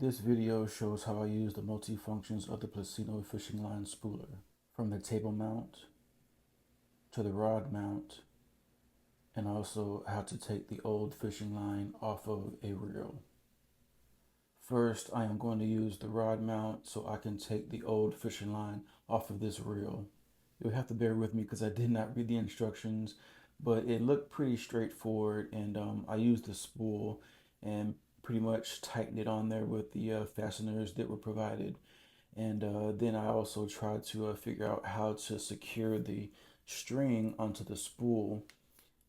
This video shows how I use the multi-functions of the Plusinno Fishing Line Spooler, from the table mount to the rod mount, and also how to take the old fishing line off of a reel. First, I am going to use the rod mount so I can take the old fishing line off of this reel. You'll have to bear with me because I did not read the instructions, but it looked pretty straightforward, and I used the spool and pretty much tightened it on there with the fasteners that were provided. And then I also tried to figure out how to secure the string onto the spool.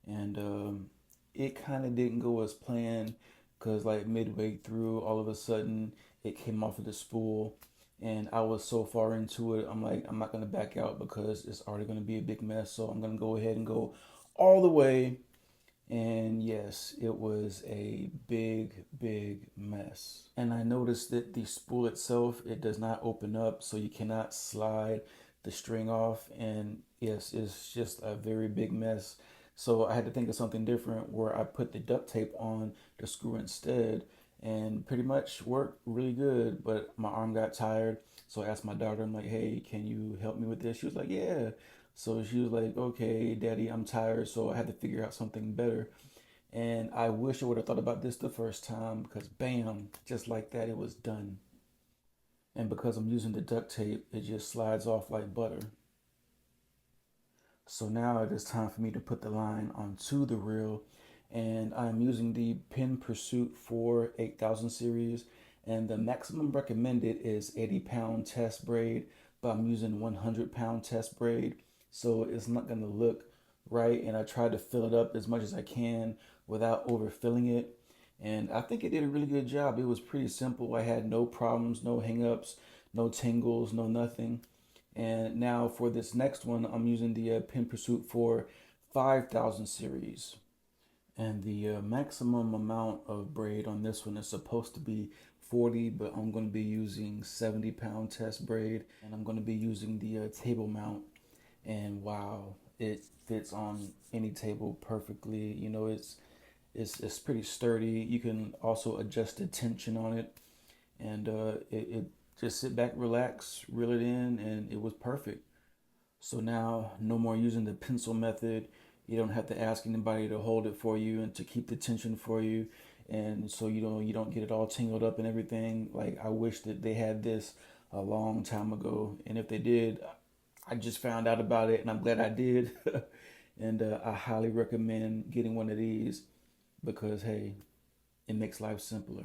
And it kind of didn't go as planned because, like, midway through, all of a sudden, it came off of the spool. And I was so far into it, I'm like, I'm not going to back out because it's already going to be a big mess. So I'm going to go ahead and go all the way. And yes, it was a big mess. And I noticed that the spool itself, it does not open up, so you cannot slide the string off. And yes, it's just a very big mess. So I had to think of something different where I put the duct tape on the screw instead, and pretty much worked really good. But my arm got tired, so I asked my daughter, I'm like, hey, can you help me with this? She was like, yeah. So she was like, okay, daddy, I'm tired. So I had to figure out something better. And I wish I would have thought about this the first time because bam, just like that, it was done. And because I'm using the duct tape, it just slides off like butter. So now it is time for me to put the line onto the reel. And I'm using the Pin Pursuit 4 8000 series. And the maximum recommended is 80-pound test braid, but I'm using 100-pound test braid. So it's not going to look right. And I tried to fill it up as much as I can without overfilling it. And I think it did a really good job. It was pretty simple. I had no problems, no hangups, no tingles, no nothing. And now for this next one, I'm using the Pin Pursuit 4 5000 series. And the maximum amount of braid on this one is supposed to be 40, but I'm going to be using 70-pound test braid. And I'm going to be using the table mount. And wow, it fits on any table perfectly. You know, it's pretty sturdy. You can also adjust the tension on it. And it just sit back, relax, reel it in, and it was perfect. So now, no more using the pencil method. You don't have to ask anybody to hold it for you and to keep the tension for you, and so you don't get it all tangled up and everything. Like, I wish that they had this a long time ago, and if they did, I just found out about it, and I'm glad I did. And I highly recommend getting one of these because hey, it makes life simpler.